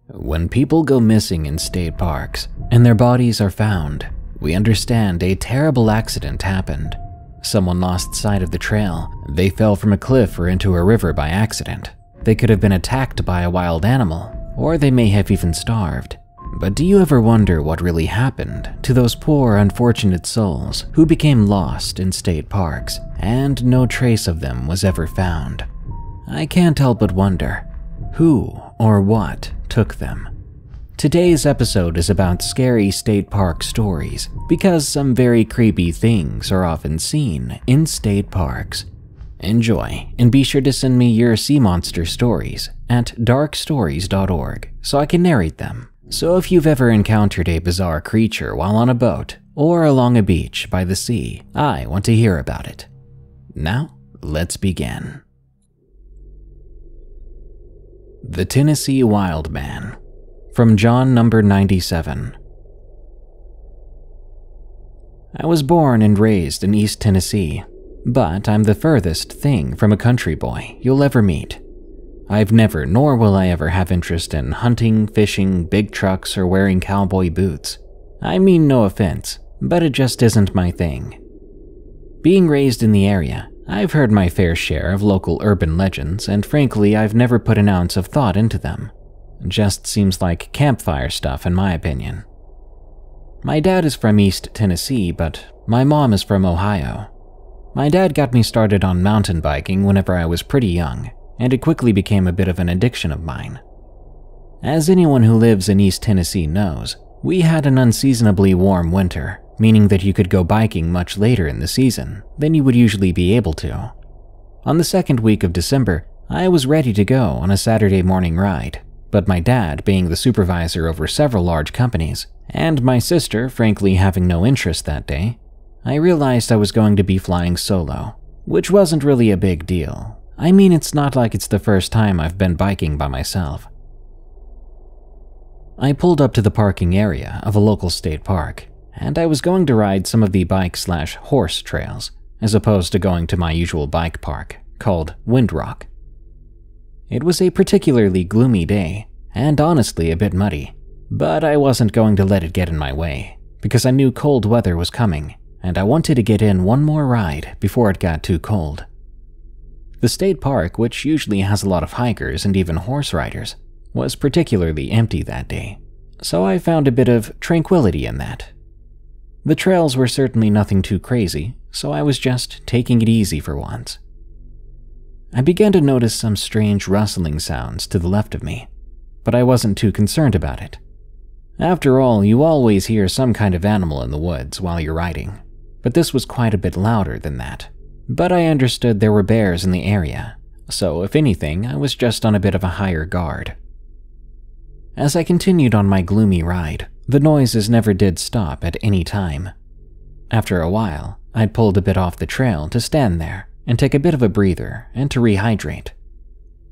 When people go missing in state parks and their bodies are found, we understand a terrible accident happened. Someone lost sight of the trail. They fell from a cliff or into a river by accident. They could have been attacked by a wild animal, or they may have even starved. But do you ever wonder what really happened to those poor, unfortunate souls who became lost in state parks and no trace of them was ever found? I can't help but wonder, who or what took them? Today's episode is about scary state park stories because some very creepy things are often seen in state parks. Enjoy, and be sure to send me your sea monster stories at darkstories.org so I can narrate them. So if you've ever encountered a bizarre creature while on a boat or along a beach by the sea, I want to hear about it. Now, let's begin. The Tennessee Wildman, from Jonn number 97. I was born and raised in East Tennessee, but I'm the furthest thing from a country boy you'll ever meet. I've never, nor will I ever have interest in hunting, fishing, big trucks, or wearing cowboy boots. I mean no offense, but it just isn't my thing. Being raised in the area, I've heard my fair share of local urban legends, and frankly, I've never put an ounce of thought into them. It just seems like campfire stuff in my opinion. My dad is from East Tennessee, but my mom is from Ohio. My dad got me started on mountain biking whenever I was pretty young, and it quickly became a bit of an addiction of mine. As anyone who lives in East Tennessee knows, we had an unseasonably warm winter, meaning that you could go biking much later in the season than you would usually be able to. On the second week of December, I was ready to go on a Saturday morning ride, but my dad, being the supervisor over several large companies, and my sister frankly having no interest that day, I realized I was going to be flying solo, which wasn't really a big deal. I mean, it's not like it's the first time I've been biking by myself. I pulled up to the parking area of a local state park, and I was going to ride some of the bike/horse trails, as opposed to going to my usual bike park, called Windrock. It was a particularly gloomy day, and honestly a bit muddy, but I wasn't going to let it get in my way, because I knew cold weather was coming, and I wanted to get in one more ride before it got too cold. The state park, which usually has a lot of hikers and even horse riders, was particularly empty that day, so I found a bit of tranquility in that. The trails were certainly nothing too crazy, so I was just taking it easy for once. I began to notice some strange rustling sounds to the left of me, but I wasn't too concerned about it. After all, you always hear some kind of animal in the woods while you're riding, but this was quite a bit louder than that. But I understood there were bears in the area, so if anything, I was just on a bit of a higher guard. As I continued on my gloomy ride, the noises never did stop at any time. After a while, I'd pulled a bit off the trail to stand there and take a bit of a breather and to rehydrate.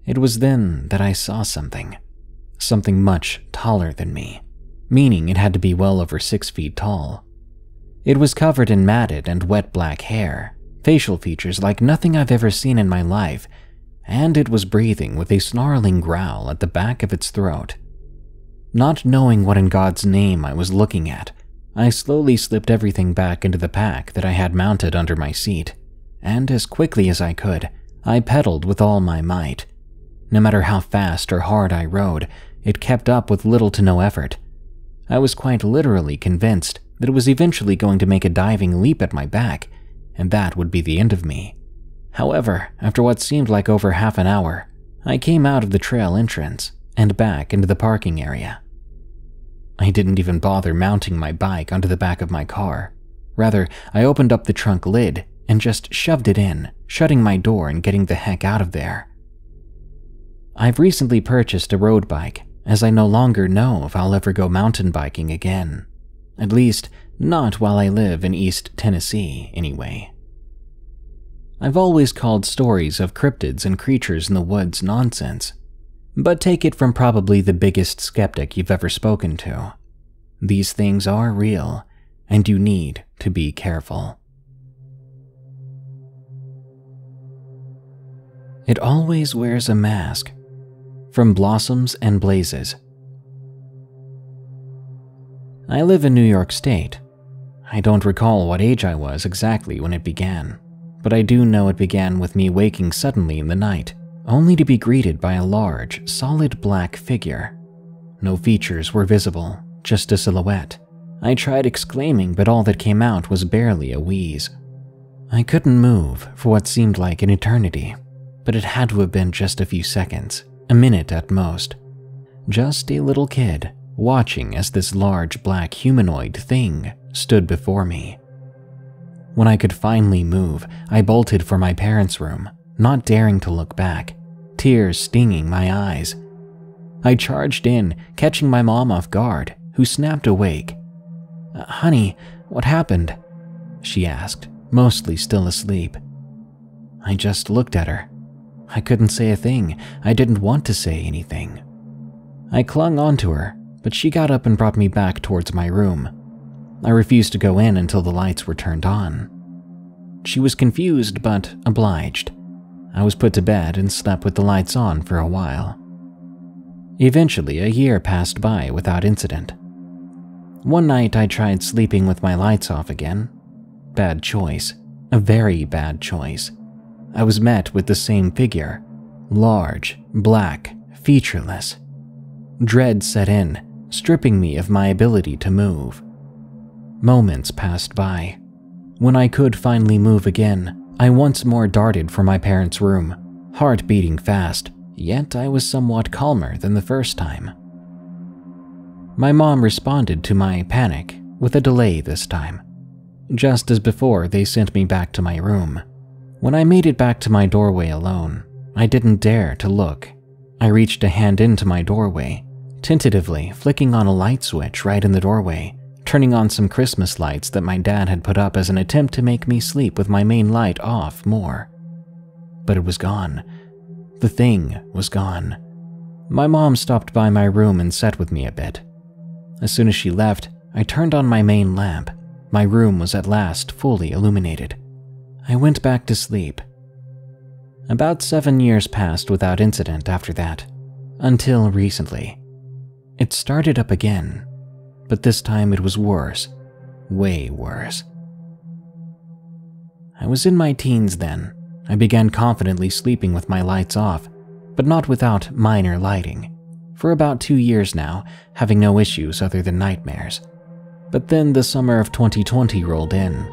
It was then that I saw something much taller than me, meaning it had to be well over 6 feet tall. It was covered in matted and wet black hair, facial features like nothing I've ever seen in my life, and it was breathing with a snarling growl at the back of its throat. Not knowing what in God's name I was looking at, I slowly slipped everything back into the pack that I had mounted under my seat, and as quickly as I could, I pedaled with all my might. No matter how fast or hard I rode, it kept up with little to no effort. I was quite literally convinced that it was eventually going to make a diving leap at my back, and that would be the end of me. However, after what seemed like over half an hour, I came out of the trail entrance and back into the parking area. I didn't even bother mounting my bike onto the back of my car. Rather, I opened up the trunk lid and just shoved it in, shutting my door and getting the heck out of there. I've recently purchased a road bike, as I no longer know if I'll ever go mountain biking again. At least, not while I live in East Tennessee, anyway. I've always called stories of cryptids and creatures in the woods nonsense, but take it from probably the biggest skeptic you've ever spoken to. These things are real, and you need to be careful. It always wears a mask. From Blossoms and Blazes, I live in New York State. I don't recall what age I was exactly when it began, but I do know it began with me waking suddenly in the night, only to be greeted by a large, solid black figure. No features were visible, just a silhouette. I tried exclaiming, but all that came out was barely a wheeze. I couldn't move for what seemed like an eternity, but it had to have been just a few seconds, a minute at most. Just a little kid, watching as this large black humanoid thing stood before me. When I could finally move, I bolted for my parents' room, not daring to look back, tears stinging my eyes. I charged in, catching my mom off guard, who snapped awake. "Honey, what happened?" she asked, mostly still asleep. I just looked at her. I couldn't say a thing. I didn't want to say anything. I clung onto her, but she got up and brought me back towards my room. I refused to go in until the lights were turned on. She was confused but obliged. I was put to bed and slept with the lights on for a while. Eventually, a year passed by without incident. One night I tried sleeping with my lights off again. Bad choice. A very bad choice. I was met with the same figure. Large, black, featureless. Dread set in, stripping me of my ability to move. Moments passed by. When I could finally move again, I once more darted for my parents' room, heart beating fast, yet I was somewhat calmer than the first time. My mom responded to my panic with a delay this time. Just as before, they sent me back to my room. When I made it back to my doorway alone, I didn't dare to look. I reached a hand into my doorway, tentatively flicking on a light switch right in the doorway, turning on some Christmas lights that my dad had put up as an attempt to make me sleep with my main light off more. But it was gone. The thing was gone. My mom stopped by my room and sat with me a bit. As soon as she left, I turned on my main lamp. My room was at last fully illuminated. I went back to sleep. About 7 years passed without incident after that, until recently. It started up again, but this time it was worse, way worse. I was in my teens then. I began confidently sleeping with my lights off, but not without minor lighting, for about 2 years now, having no issues other than nightmares. But then the summer of 2020 rolled in.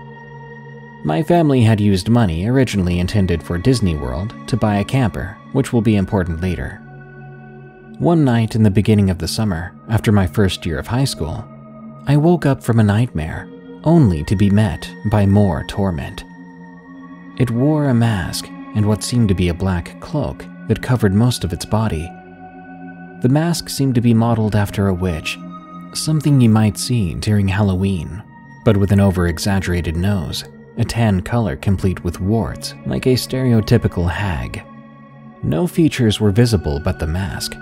My family had used money originally intended for Disney World to buy a camper, which will be important later. One night in the beginning of the summer, after my first year of high school, I woke up from a nightmare, only to be met by more torment. It wore a mask and what seemed to be a black cloak that covered most of its body. The mask seemed to be modeled after a witch, something you might see during Halloween, but with an over-exaggerated nose, a tan color complete with warts, like a stereotypical hag. No features were visible but the mask.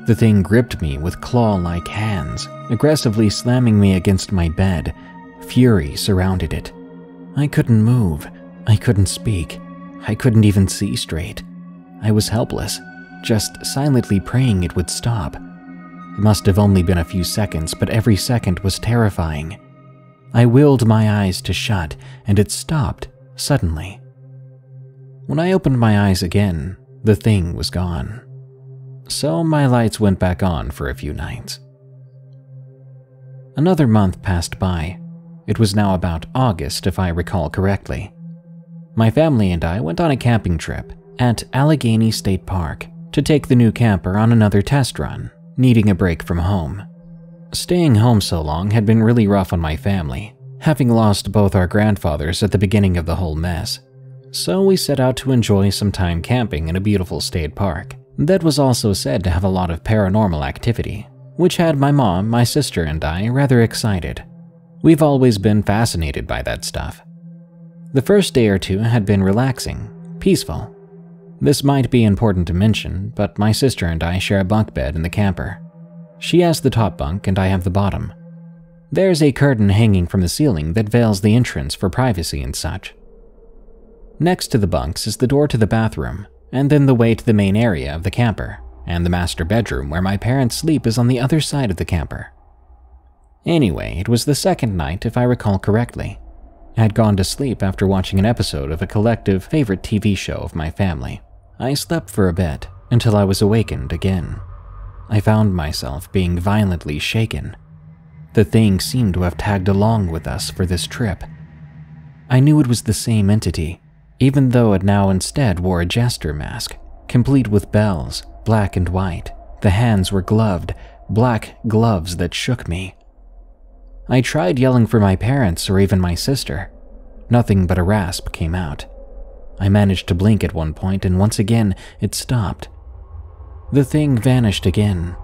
The thing gripped me with claw-like hands, aggressively slamming me against my bed. Fury surrounded it. I couldn't move. I couldn't speak. I couldn't even see straight. I was helpless, just silently praying it would stop. It must have only been a few seconds, but every second was terrifying. I willed my eyes to shut, and it stopped suddenly. When I opened my eyes again, the thing was gone. So my lights went back on for a few nights. Another month passed by. It was now about August, if I recall correctly. My family and I went on a camping trip at Allegheny State Park to take the new camper on another test run, needing a break from home. Staying home so long had been really rough on my family, having lost both our grandfathers at the beginning of the whole mess. So we set out to enjoy some time camping in a beautiful state park that was also said to have a lot of paranormal activity, which had my mom, my sister, and I rather excited. We've always been fascinated by that stuff. The first day or two had been relaxing, peaceful. This might be important to mention, but my sister and I share a bunk bed in the camper. She has the top bunk and I have the bottom. There's a curtain hanging from the ceiling that veils the entrance for privacy and such. Next to the bunks is the door to the bathroom, and then the way to the main area of the camper, and the master bedroom where my parents sleep is on the other side of the camper. Anyway, it was the second night, if I recall correctly. I had gone to sleep after watching an episode of a collective favorite TV show of my family. I slept for a bit until I was awakened again. I found myself being violently shaken. The thing seemed to have tagged along with us for this trip. I knew it was the same entity, even though it now instead wore a jester mask, complete with bells, black and white. The hands were gloved, black gloves that shook me. I tried yelling for my parents or even my sister. Nothing but a rasp came out. I managed to blink at one point, and once again it stopped. The thing vanished again.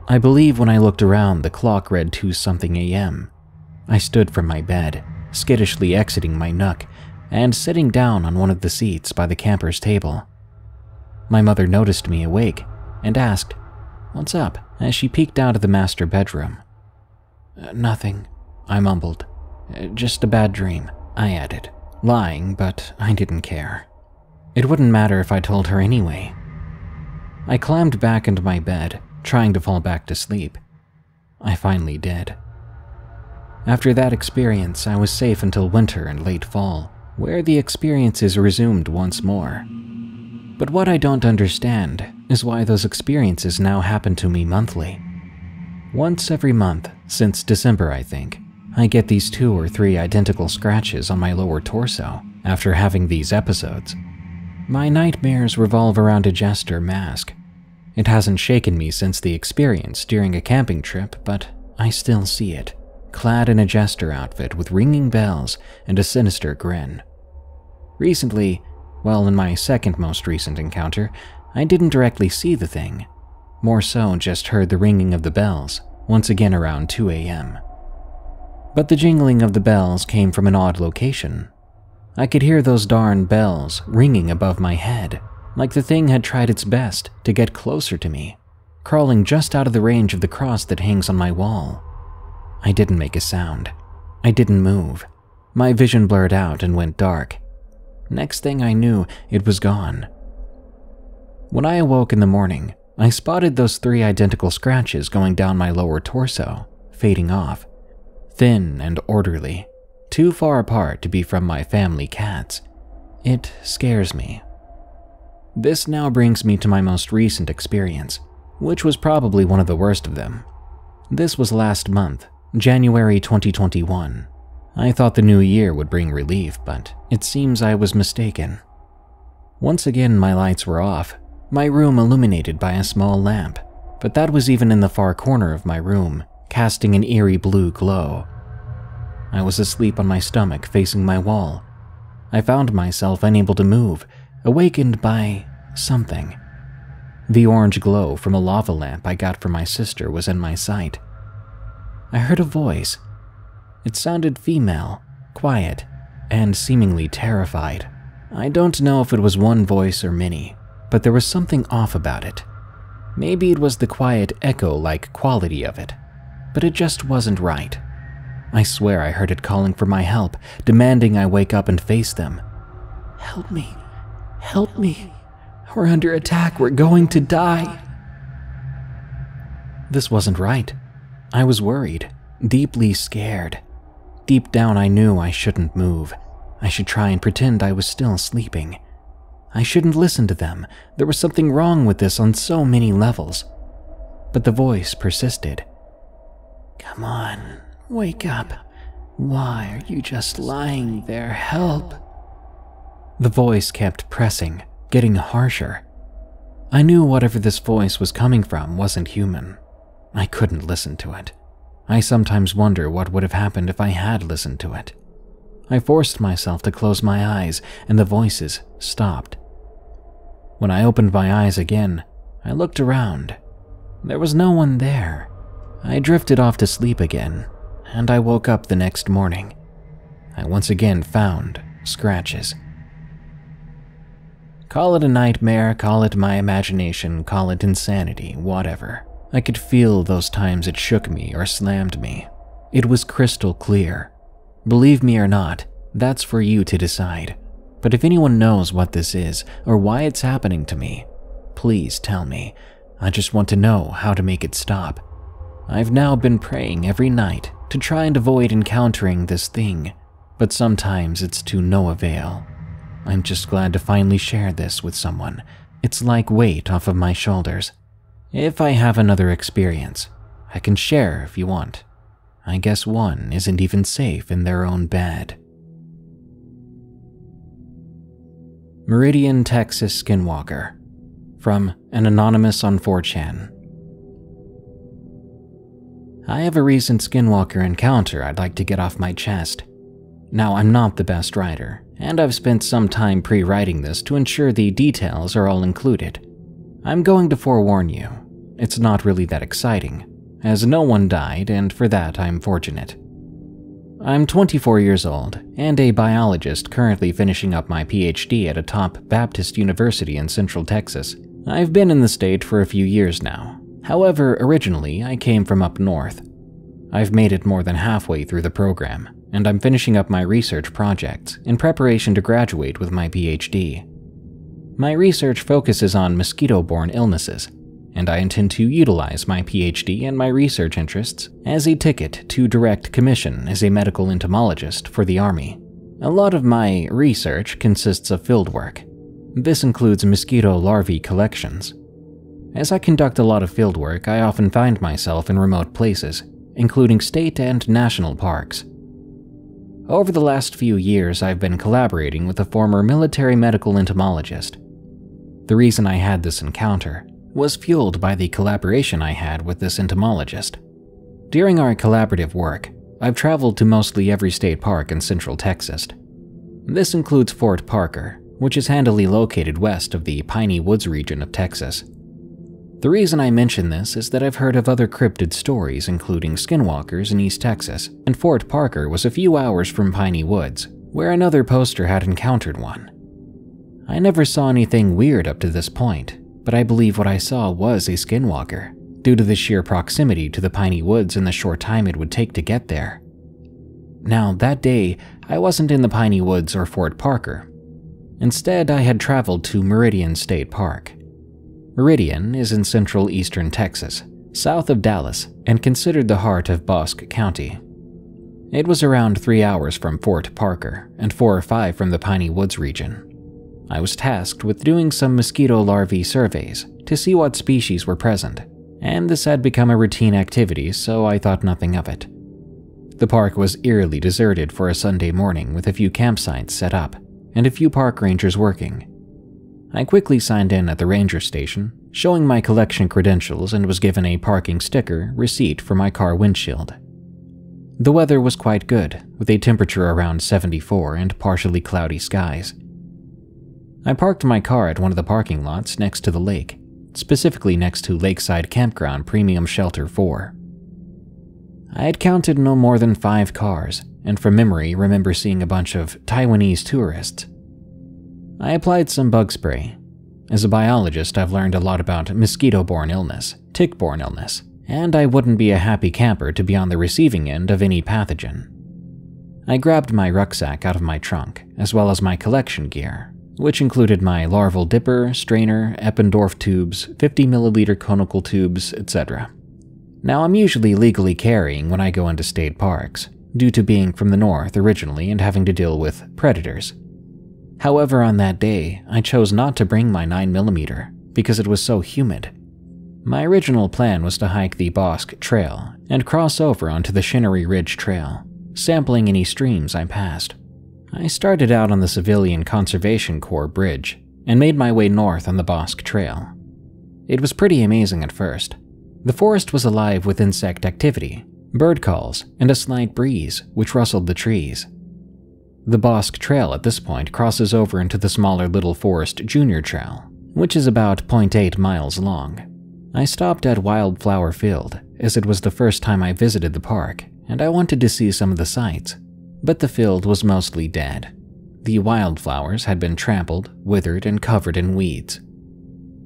I believe when I looked around, the clock read 2-something a.m. I stood from my bed, skittishly exiting my nook, and sitting down on one of the seats by the camper's table. My mother noticed me awake and asked, "What's up?" as she peeked out of the master bedroom. "Nothing," I mumbled. "Just a bad dream," I added, lying, but I didn't care. It wouldn't matter if I told her anyway. I climbed back into my bed, trying to fall back to sleep. I finally did. After that experience, I was safe until winter and late fall, where the experiences resumed once more. But what I don't understand is why those experiences now happen to me monthly. Once every month, since December I think, I get these 2 or 3 identical scratches on my lower torso after having these episodes. My nightmares revolve around a jester mask. It hasn't shaken me since the experience during a camping trip, but I still see it, clad in a jester outfit with ringing bells and a sinister grin. Recently, well, in my second most recent encounter, I didn't directly see the thing. More so just heard the ringing of the bells, once again around 2 a.m. But the jingling of the bells came from an odd location. I could hear those darn bells ringing above my head, like the thing had tried its best to get closer to me, crawling just out of the range of the cross that hangs on my wall. I didn't make a sound. I didn't move. My vision blurred out and went dark. Next thing I knew, it was gone. When I awoke in the morning, I spotted those 3 identical scratches going down my lower torso, fading off. Thin and orderly, too far apart to be from my family cats. It scares me. This now brings me to my most recent experience, which was probably one of the worst of them. This was last month, January 2021. I thought the new year would bring relief, but it seems I was mistaken. Once again, my lights were off, my room illuminated by a small lamp, but that was even in the far corner of my room, casting an eerie blue glow. I was asleep on my stomach facing my wall. I found myself unable to move, awakened by something. The orange glow from a lava lamp I got from my sister was in my sight. I heard a voice. It sounded female, quiet, and seemingly terrified. I don't know if it was one voice or many, but there was something off about it. Maybe it was the quiet echo-like quality of it, but it just wasn't right. I swear I heard it calling for my help, demanding I wake up and face them. "Help me, help me. We're under attack, we're going to die." This wasn't right. I was worried, deeply scared. Deep down I knew I shouldn't move. I should try and pretend I was still sleeping. I shouldn't listen to them. There was something wrong with this on so many levels. But the voice persisted. "Come on, wake up. Why are you just lying there? Help." The voice kept pressing, getting harsher. I knew whatever this voice was coming from wasn't human. I couldn't listen to it. I sometimes wonder what would have happened if I had listened to it. I forced myself to close my eyes, and the voices stopped. When I opened my eyes again, I looked around. There was no one there. I drifted off to sleep again, and I woke up the next morning. I once again found scratches. Call it a nightmare, call it my imagination, call it insanity, whatever. I could feel those times it shook me or slammed me. It was crystal clear. Believe me or not, that's for you to decide. But if anyone knows what this is or why it's happening to me, please tell me. I just want to know how to make it stop. I've now been praying every night to try and avoid encountering this thing, but sometimes it's to no avail. I'm just glad to finally share this with someone. It's like weight off of my shoulders. If I have another experience, I can share if you want. I guess one isn't even safe in their own bed. Meridian, Texas Skinwalker. From an anonymous on 4chan. I have a recent Skinwalker encounter I'd like to get off my chest. Now, I'm not the best writer, and I've spent some time pre-writing this to ensure the details are all included. I'm going to forewarn you, it's not really that exciting, as no one died, and for that I'm fortunate. I'm 24 years old, and a biologist currently finishing up my PhD at a top Baptist university in Central Texas. I've been in the state for a few years now. However, originally I came from up north. I've made it more than halfway through the program, and I'm finishing up my research projects in preparation to graduate with my PhD. My research focuses on mosquito-borne illnesses, and I intend to utilize my PhD and my research interests as a ticket to direct commission as a medical entomologist for the Army. A lot of my research consists of fieldwork. This includes mosquito larvae collections. As I conduct a lot of fieldwork, I often find myself in remote places, including state and national parks. Over the last few years, I've been collaborating with a former military medical entomologist. The reason I had this encounter was fueled by the collaboration I had with this entomologist. During our collaborative work, I've traveled to mostly every state park in Central Texas. This includes Fort Parker, which is handily located west of the Piney Woods region of Texas. The reason I mention this is that I've heard of other cryptid stories, including skinwalkers in East Texas, and Fort Parker was a few hours from Piney Woods, where another poster had encountered one. I never saw anything weird up to this point, but I believe what I saw was a skinwalker, due to the sheer proximity to the Piney Woods and the short time it would take to get there. Now, that day, I wasn't in the Piney Woods or Fort Parker. Instead, I had traveled to Meridian State Park. Meridian is in central eastern Texas, south of Dallas, and considered the heart of Bosque County. It was around 3 hours from Fort Parker and 4 or 5 from the Piney Woods region. I was tasked with doing some mosquito larvae surveys to see what species were present, and this had become a routine activity, so I thought nothing of it. The park was eerily deserted for a Sunday morning with a few campsites set up and a few park rangers working. I quickly signed in at the ranger station, showing my collection credentials, and was given a parking sticker receipt for my car windshield. The weather was quite good, with a temperature around 74 and partially cloudy skies. I parked my car at one of the parking lots next to the lake, specifically next to Lakeside Campground Premium Shelter 4. I had counted no more than 5 cars, and from memory remember seeing a bunch of Taiwanese tourists. I applied some bug spray. As a biologist, I've learned a lot about mosquito-borne illness, tick-borne illness, and I wouldn't be a happy camper to be on the receiving end of any pathogen. I grabbed my rucksack out of my trunk, as well as my collection gear, which included my larval dipper, strainer, Eppendorf tubes, 50ml conical tubes, etc. Now, I'm usually legally carrying when I go into state parks, due to being from the north originally and having to deal with predators. However, on that day, I chose not to bring my 9mm because it was so humid. My original plan was to hike the Bosque Trail and cross over onto the Shinnery Ridge Trail, sampling any streams I passed. I started out on the Civilian Conservation Corps Bridge and made my way north on the Bosque Trail. It was pretty amazing at first. The forest was alive with insect activity, bird calls, and a slight breeze which rustled the trees. The Bosque Trail at this point crosses over into the smaller Little Forest Junior Trail, which is about 0.8 miles long. I stopped at Wildflower Field, as it was the first time I visited the park, and I wanted to see some of the sights, but the field was mostly dead. The wildflowers had been trampled, withered, and covered in weeds.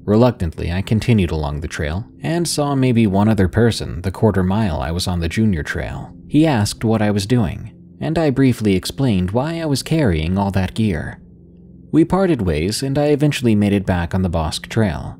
Reluctantly, I continued along the trail and saw maybe one other person the quarter mile I was on the Junior Trail. He asked what I was doing, and I briefly explained why I was carrying all that gear. We parted ways, and I eventually made it back on the Bosque Trail.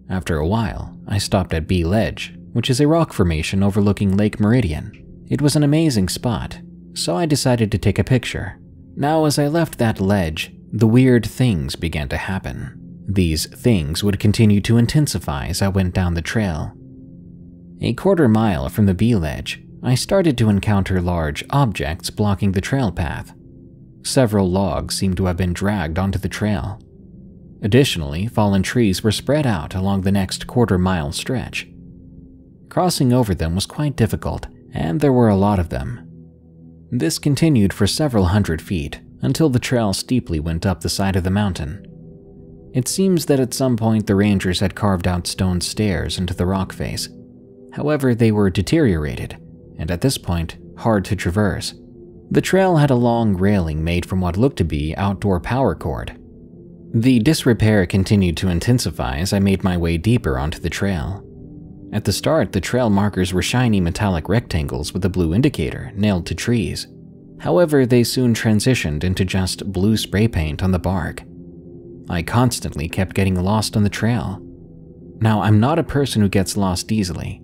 After a while, I stopped at B Ledge, which is a rock formation overlooking Lake Meridian. It was an amazing spot, so I decided to take a picture. Now, as I left that ledge, the weird things began to happen. These things would continue to intensify as I went down the trail. A quarter mile from the B ledge, I started to encounter large objects blocking the trail path. Several logs seemed to have been dragged onto the trail. Additionally, fallen trees were spread out along the next quarter-mile stretch. Crossing over them was quite difficult, and there were a lot of them. This continued for several hundred feet until the trail steeply went up the side of the mountain. It seems that at some point the rangers had carved out stone stairs into the rock face. However, they were deteriorated, and at this point, hard to traverse. The trail had a long railing made from what looked to be outdoor power cord. The disrepair continued to intensify as I made my way deeper onto the trail. At the start, the trail markers were shiny metallic rectangles with a blue indicator nailed to trees. However, they soon transitioned into just blue spray paint on the bark. I constantly kept getting lost on the trail. Now, I'm not a person who gets lost easily.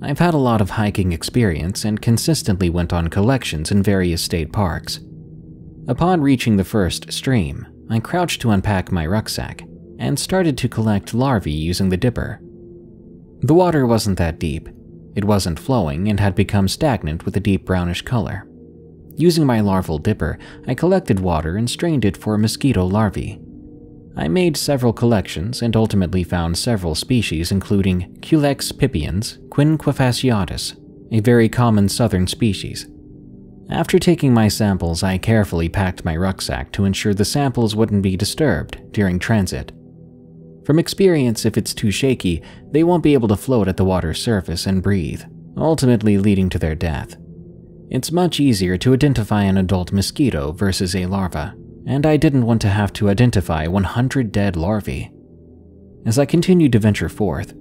I've had a lot of hiking experience and consistently went on collections in various state parks. Upon reaching the first stream, I crouched to unpack my rucksack and started to collect larvae using the dipper. The water wasn't that deep. It wasn't flowing and had become stagnant with a deep brownish color. Using my larval dipper, I collected water and strained it for mosquito larvae. I made several collections and ultimately found several species including Culex pipiens, quinquefasciatus, a very common southern species. After taking my samples, I carefully packed my rucksack to ensure the samples wouldn't be disturbed during transit. From experience, if it's too shaky, they won't be able to float at the water's surface and breathe, ultimately leading to their death. It's much easier to identify an adult mosquito versus a larva, and I didn't want to have to identify 100 dead larvae. As I continued to venture forth,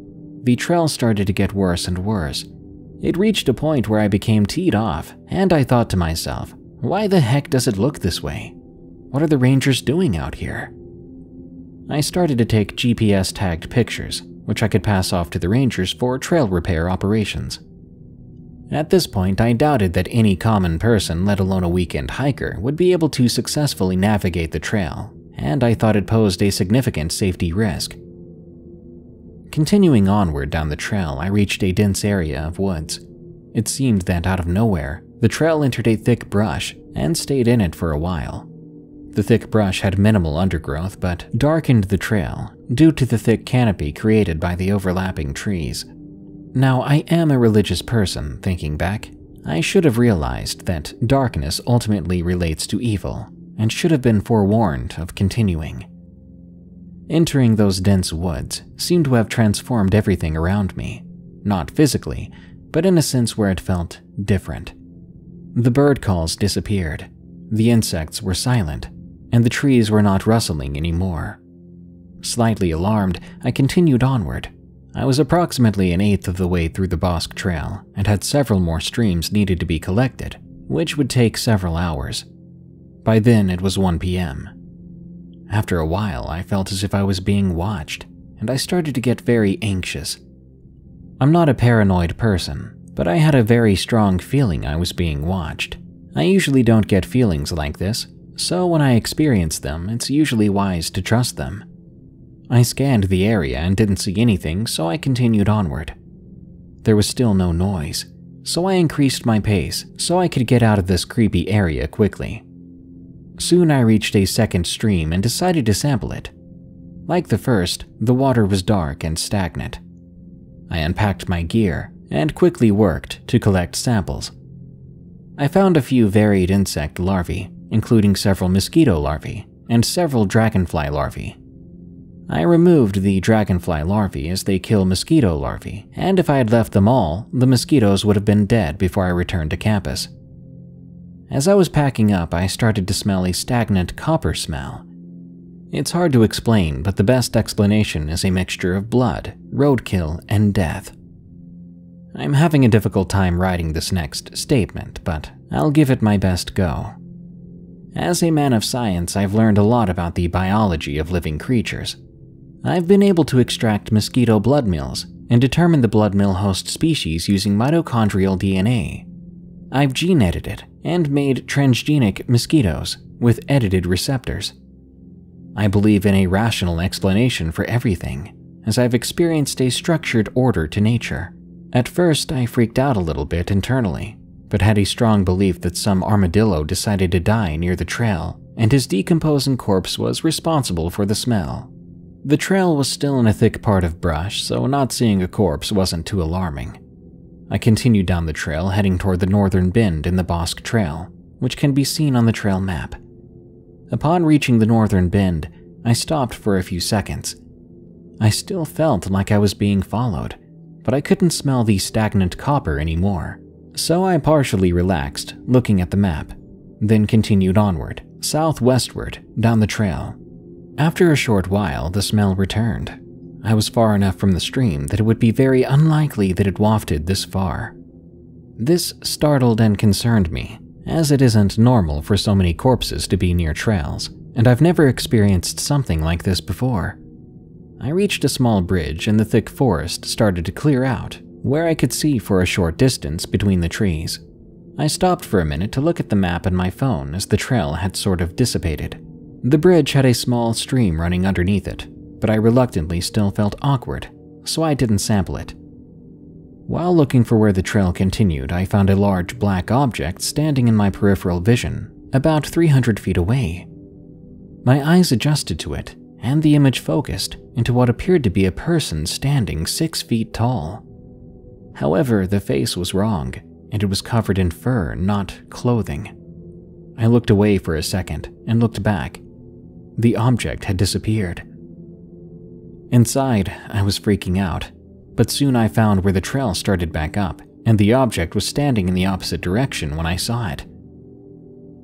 the trail started to get worse and worse. It reached a point where I became teed off, and I thought to myself, why the heck does it look this way? What are the rangers doing out here? I started to take GPS-tagged pictures, which I could pass off to the rangers for trail repair operations. At this point, I doubted that any common person, let alone a weekend hiker, would be able to successfully navigate the trail, and I thought it posed a significant safety risk. Continuing onward down the trail, I reached a dense area of woods. It seemed that out of nowhere, the trail entered a thick brush and stayed in it for a while. The thick brush had minimal undergrowth but darkened the trail due to the thick canopy created by the overlapping trees. Now, I am a religious person, thinking back. I should have realized that darkness ultimately relates to evil and should have been forewarned of continuing. Entering those dense woods seemed to have transformed everything around me, not physically, but in a sense where it felt different. The bird calls disappeared, the insects were silent, and the trees were not rustling anymore. Slightly alarmed, I continued onward. I was approximately an eighth of the way through the Bosque Trail and had several more streams needed to be collected, which would take several hours. By then, it was 1 p.m. After a while, I felt as if I was being watched, and I started to get very anxious. I'm not a paranoid person, but I had a very strong feeling I was being watched. I usually don't get feelings like this, so when I experience them, it's usually wise to trust them. I scanned the area and didn't see anything, so I continued onward. There was still no noise, so I increased my pace so I could get out of this creepy area quickly. Soon I reached a second stream and decided to sample it. Like the first, the water was dark and stagnant. I unpacked my gear and quickly worked to collect samples. I found a few varied insect larvae, including several mosquito larvae and several dragonfly larvae. I removed the dragonfly larvae as they kill mosquito larvae, and if I had left them all, the mosquitoes would have been dead before I returned to campus. As I was packing up, I started to smell a stagnant copper smell. It's hard to explain, but the best explanation is a mixture of blood, roadkill, and death. I'm having a difficult time writing this next statement, but I'll give it my best go. As a man of science, I've learned a lot about the biology of living creatures. I've been able to extract mosquito blood meals and determine the blood meal host species using mitochondrial DNA. I've gene edited and made transgenic mosquitoes with edited receptors. I believe in a rational explanation for everything, as I've experienced a structured order to nature. At first, I freaked out a little bit internally, but had a strong belief that some armadillo decided to die near the trail, and his decomposing corpse was responsible for the smell. The trail was still in a thick part of brush, so not seeing a corpse wasn't too alarming. I continued down the trail, heading toward the northern bend in the Bosque Trail, which can be seen on the trail map. Upon reaching the northern bend, I stopped for a few seconds. I still felt like I was being followed, but I couldn't smell the stagnant copper anymore. So I partially relaxed, looking at the map, then continued onward, southwestward, down the trail. After a short while, the smell returned. I was far enough from the stream that it would be very unlikely that it wafted this far. This startled and concerned me, as it isn't normal for so many corpses to be near trails, and I've never experienced something like this before. I reached a small bridge and the thick forest started to clear out, where I could see for a short distance between the trees. I stopped for a minute to look at the map on my phone as the trail had sort of dissipated. The bridge had a small stream running underneath it, but I reluctantly still felt awkward, so I didn't sample it. While looking for where the trail continued, I found a large black object standing in my peripheral vision, about 300 feet away. My eyes adjusted to it, and the image focused into what appeared to be a person standing 6 feet tall. However, the face was wrong, and it was covered in fur, not clothing. I looked away for a second and looked back. The object had disappeared. Inside, I was freaking out, but soon I found where the trail started back up, and the object was standing in the opposite direction when I saw it.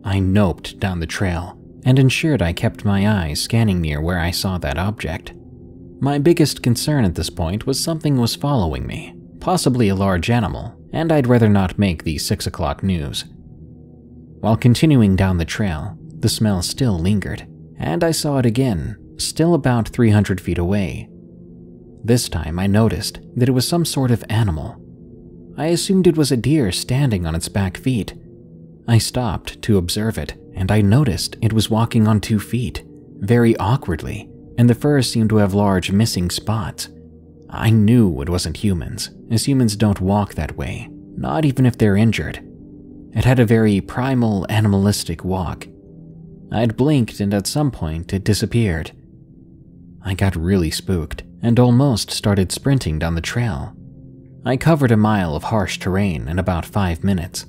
I noped down the trail and ensured I kept my eyes scanning near where I saw that object. My biggest concern at this point was something was following me, possibly a large animal, and I'd rather not make the 6 o'clock news. While continuing down the trail, the smell still lingered, and I saw it again, still about 300 feet away. This time I noticed that it was some sort of animal. I assumed it was a deer standing on its back feet. I stopped to observe it, and I noticed it was walking on 2 feet, very awkwardly, and the fur seemed to have large missing spots. I knew it wasn't humans, as humans don't walk that way, not even if they're injured. It had a very primal, animalistic walk. I'd blinked and at some point it disappeared. I got really spooked and almost started sprinting down the trail. I covered a mile of harsh terrain in about 5 minutes.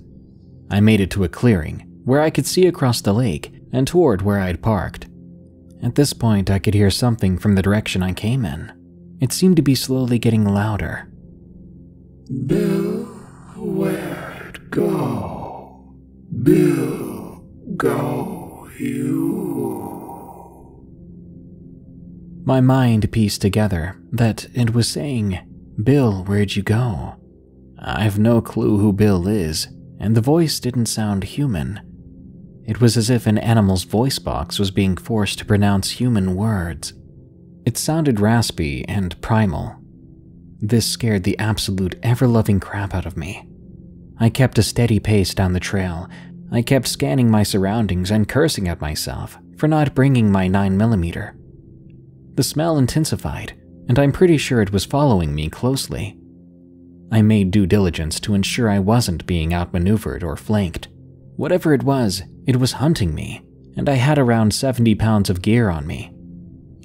I made it to a clearing where I could see across the lake and toward where I'd parked. At this point, I could hear something from the direction I came in. It seemed to be slowly getting louder. Bill, where'd go? Bill, go you. My mind pieced together that it was saying, "Bill, where'd you go?" I've no clue who Bill is, and the voice didn't sound human. It was as if an animal's voice box was being forced to pronounce human words. It sounded raspy and primal. This scared the absolute ever-loving crap out of me. I kept a steady pace down the trail. I kept scanning my surroundings and cursing at myself for not bringing my 9mm. The smell intensified, and I'm pretty sure it was following me closely. I made due diligence to ensure I wasn't being outmaneuvered or flanked. Whatever it was hunting me, and I had around 70 pounds of gear on me.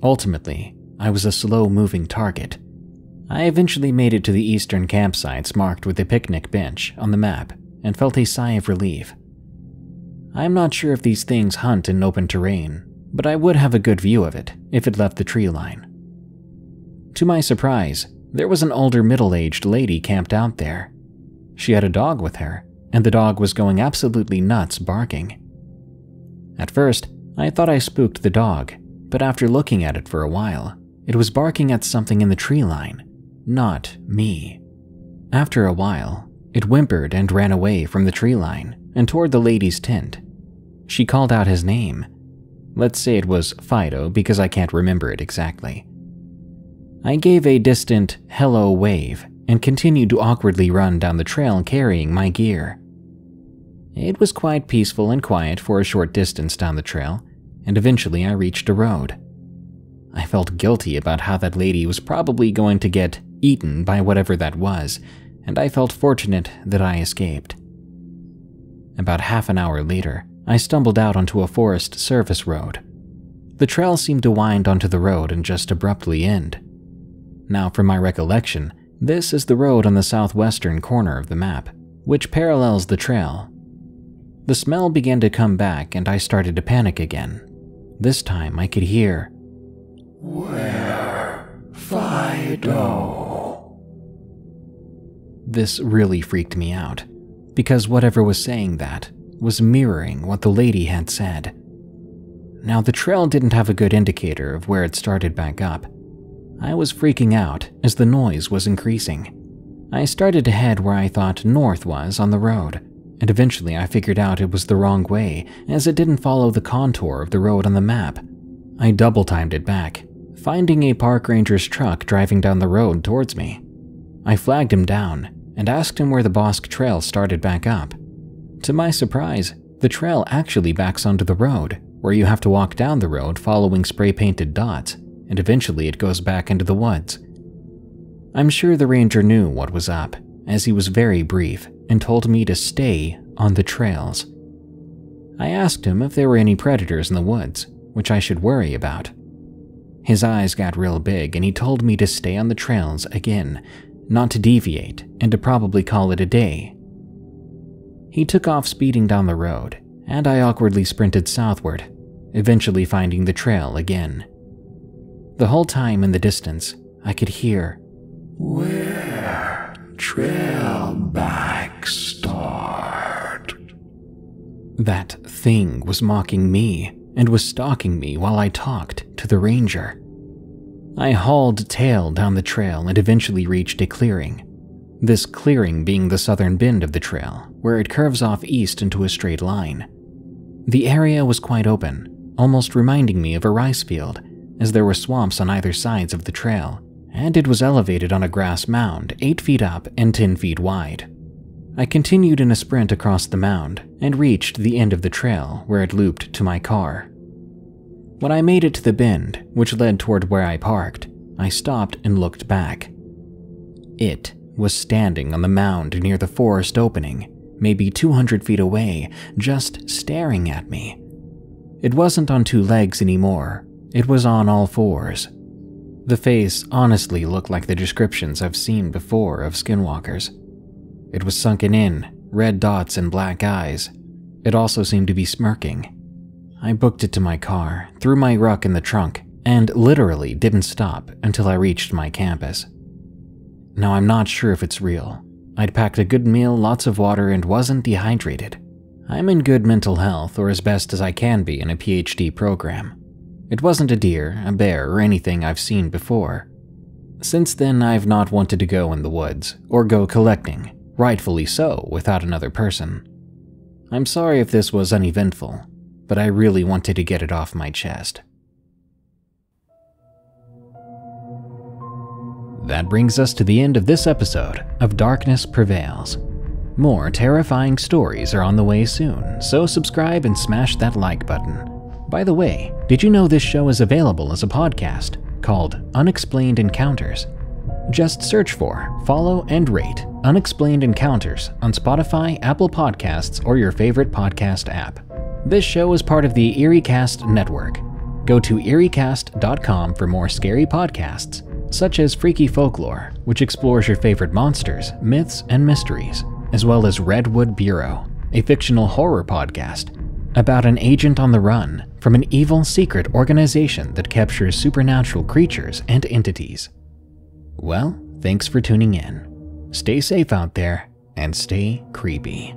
Ultimately, I was a slow-moving target. I eventually made it to the eastern campsites marked with a picnic bench on the map and felt a sigh of relief. I'm not sure if these things hunt in open terrain, but I would have a good view of it if it left the tree line. To my surprise, there was an older middle-aged lady camped out there. She had a dog with her, and the dog was going absolutely nuts barking. At first, I thought I spooked the dog, but after looking at it for a while, it was barking at something in the tree line, not me. After a while, it whimpered and ran away from the tree line and toward the lady's tent. She called out his name. Let's say it was Fido because I can't remember it exactly. I gave a distant hello wave and continued to awkwardly run down the trail carrying my gear. It was quite peaceful and quiet for a short distance down the trail, and eventually I reached a road. I felt guilty about how that lady was probably going to get eaten by whatever that was, and I felt fortunate that I escaped. About half an hour later, I stumbled out onto a forest service road. The trail seemed to wind onto the road and just abruptly end. Now, from my recollection, this is the road on the southwestern corner of the map, which parallels the trail. The smell began to come back and I started to panic again. This time I could hear, "Where, Fido?" This really freaked me out, because whatever was saying that was mirroring what the lady had said. Now, the trail didn't have a good indicator of where it started back up. I was freaking out as the noise was increasing. I started to head where I thought north was on the road, and eventually I figured out it was the wrong way as it didn't follow the contour of the road on the map. I double-timed it back, finding a park ranger's truck driving down the road towards me. I flagged him down and asked him where the Bosque Trail started back up. To my surprise, the trail actually backs onto the road, where you have to walk down the road following spray-painted dots, and eventually it goes back into the woods. I'm sure the ranger knew what was up, as he was very brief and told me to stay on the trails. I asked him if there were any predators in the woods, which I should worry about. His eyes got real big and he told me to stay on the trails again, not to deviate, and to probably call it a day. He took off speeding down the road, and I awkwardly sprinted southward, eventually finding the trail again. The whole time in the distance, I could hear, "Where trail back start?" That thing was mocking me and was stalking me while I talked to the ranger. I hauled tail down the trail and eventually reached a clearing. This clearing being the southern bend of the trail, where it curves off east into a straight line. The area was quite open, almost reminding me of a rice field, as there were swamps on either sides of the trail, and it was elevated on a grass mound 8 feet up and 10 feet wide. I continued in a sprint across the mound and reached the end of the trail where it looped to my car. When I made it to the bend, which led toward where I parked, I stopped and looked back. It was standing on the mound near the forest opening, maybe 200 feet away, just staring at me. It wasn't on 2 legs anymore, it was on all 4s. The face honestly looked like the descriptions I've seen before of skinwalkers. It was sunken in, red dots and black eyes. It also seemed to be smirking. I booked it to my car, threw my ruck in the trunk, and literally didn't stop until I reached my campus. Now, I'm not sure if it's real. I'd packed a good meal, lots of water, and wasn't dehydrated. I'm in good mental health, or as best as I can be in a PhD program. It wasn't a deer, a bear, or anything I've seen before. Since then, I've not wanted to go in the woods, or go collecting, rightfully so, without another person. I'm sorry if this was uneventful, but I really wanted to get it off my chest. That brings us to the end of this episode of Darkness Prevails. More terrifying stories are on the way soon, so subscribe and smash that like button. By the way, did you know this show is available as a podcast called Unexplained Encounters? Just search for, follow, and rate Unexplained Encounters on Spotify, Apple Podcasts, or your favorite podcast app. This show is part of the EerieCast network. Go to EerieCast.com for more scary podcasts, such as Freaky Folklore, which explores your favorite monsters, myths, and mysteries, as well as Redwood Bureau, a fictional horror podcast about an agent on the run from an evil secret organization that captures supernatural creatures and entities. Well, thanks for tuning in. Stay safe out there and stay creepy,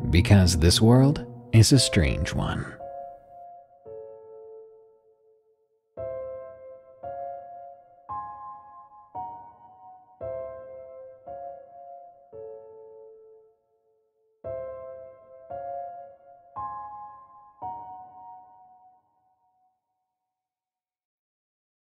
because this world is a strange one.